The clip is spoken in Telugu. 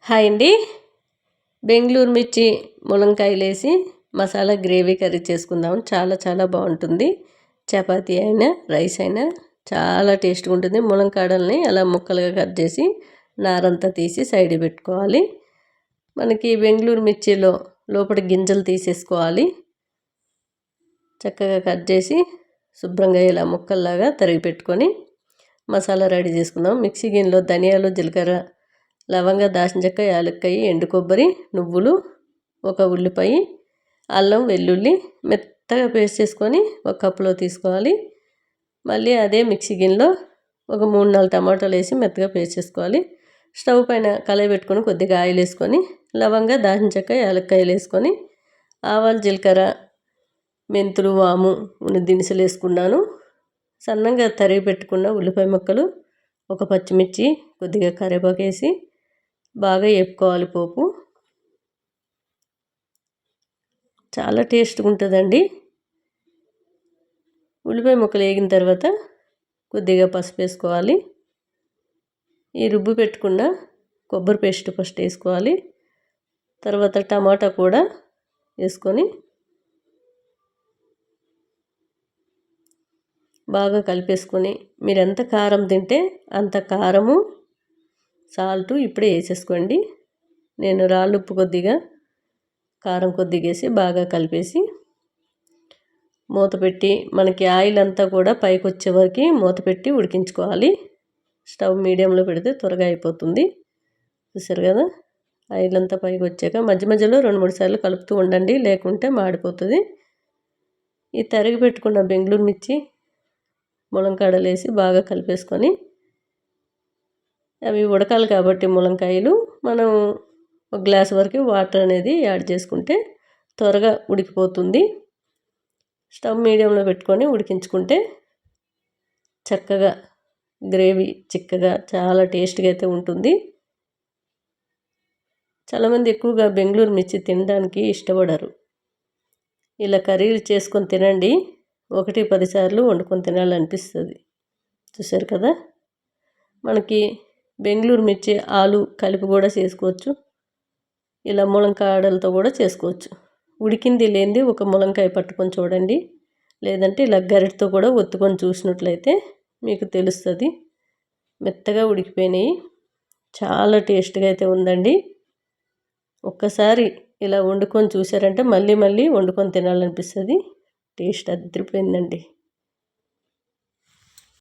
హాయ్ అండి. బెంగళూరు మిర్చి ములంకాయలు వేసి మసాలా గ్రేవీ కర్రీ చేసుకుందాం. చాలా చాలా బాగుంటుంది. చపాతీ అయినా రైస్ అయినా చాలా టేస్ట్గా ఉంటుంది. ములంకాడల్ని అలా ముక్కలుగా కట్ చేసి నారంతా తీసి సైడ్ పెట్టుకోవాలి. మనకి బెంగళూరు మిర్చిలో లోపల గింజలు తీసేసుకోవాలి. చక్కగా కట్ చేసి శుభ్రంగా ఇలా ముక్కల్లాగా తరిగి పెట్టుకొని మసాలా రెడీ చేసుకుందాం. మిక్సీ గిన్నెలో ధనియాలు, జీలకర్ర, లవంగ, దాల్చిన చెక్క, యాలక్కాయ, ఎండు కొబ్బరి, నువ్వులు, ఒక ఉల్లిపాయ, అల్లం, వెల్లుల్లి మెత్తగా పేస్ట్ చేసుకొని ఒక కప్పులో తీసుకోవాలి. మళ్ళీ అదే మిక్సీ గిన్నెలో ఒక 3-4 టమాటాలు వేసి మెత్తగా పేస్ట్ చేసుకోవాలి. స్టవ్ పైన కళాయి పెట్టుకొని కొద్దిగా ఆయిల్ వేసుకొని లవంగ, దాల్చిన చెక్క, యాలక్కాయలు వేసుకొని ఆవాలు, జీలకర్ర, మెంతులు, వాము, దినుసులు వేసుకున్నాను. సన్నంగా తరిగి పెట్టుకున్న ఉల్లిపాయ ముక్కలు, ఒక పచ్చిమిర్చి, కొద్దిగా కరివేపాకు వేసి బాగా వేపుకోవాలి. పోపు చాలా టేస్ట్గా ఉంటుందండి. ఉల్లిపాయ ముక్కలు వేగిన తర్వాత కొద్దిగా పసుపు వేసుకోవాలి. ఈ రుబ్బు పెట్టుకున్న కొబ్బరి పేస్ట్ ఫస్ట్ వేసుకోవాలి. తర్వాత టమాటా కూడా వేసుకొని బాగా కలిపేసుకొని మీరు ఎంత కారం తింటే అంత కారము, సాల్టు ఇప్పుడే వేసేసుకోండి. నేను రాళ్ళు ఉప్పు కొద్దిగా, కారం కొద్దిగా వేసి బాగా కలిపేసి మూత పెట్టి మనకి ఆయిల్ అంతా కూడా పైకి వచ్చే వరకు మూత పెట్టి ఉడికించుకోవాలి. స్టవ్ మీడియంలో పెడితే త్వరగా అయిపోతుంది. చూసారు కదా, ఆయిల్ అంతా పైకి వచ్చాక మధ్య మధ్యలో 2-3 సార్లు కలుపుతూ ఉండండి, లేకుంటే మాడిపోతుంది. ఈ తరిగి పెట్టుకున్న బెంగళూరు మిర్చి, ములంకాడలు వేసి బాగా కలిపేసుకొని అవి ఉడకాలి కాబట్టి ములంకాయలు మనం ఒక గ్లాస్ వరకు వాటర్ అనేది యాడ్ చేసుకుంటే త్వరగా ఉడికిపోతుంది. స్టవ్ మీడియంలో పెట్టుకొని ఉడికించుకుంటే చక్కగా గ్రేవీ చిక్కగా చాలా టేస్ట్గా అయితే ఉంటుంది. చాలామంది ఎక్కువగా బెంగళూరు మిర్చి తినడానికి ఇష్టపడరు. ఇలా కర్రీలు చేసుకొని తినండి, 1-10 సార్లు వండుకొని తినాలనిపిస్తుంది. చూసారు కదా, మనకి బెంగళూరు మిర్చి ఆలు కలిపి కూడా చేసుకోవచ్చు. ఇలా ములంకాడలతో కూడా చేసుకోవచ్చు. ఉడికింది లేనిది ఒక ములంకాయ పట్టుకొని చూడండి, లేదంటే ఇలా గరిటతో కూడా ఒత్తుకొని చూసినట్లయితే మీకు తెలుస్తుంది. మెత్తగా ఉడికిపోయినాయి, చాలా టేస్ట్గా అయితే ఉందండి. ఒక్కసారి ఇలా వండుకొని చూసారంటే మళ్ళీ మళ్ళీ వండుకొని తినాలనిపిస్తుంది. టేస్ట్ అదిరిపోయిందండి.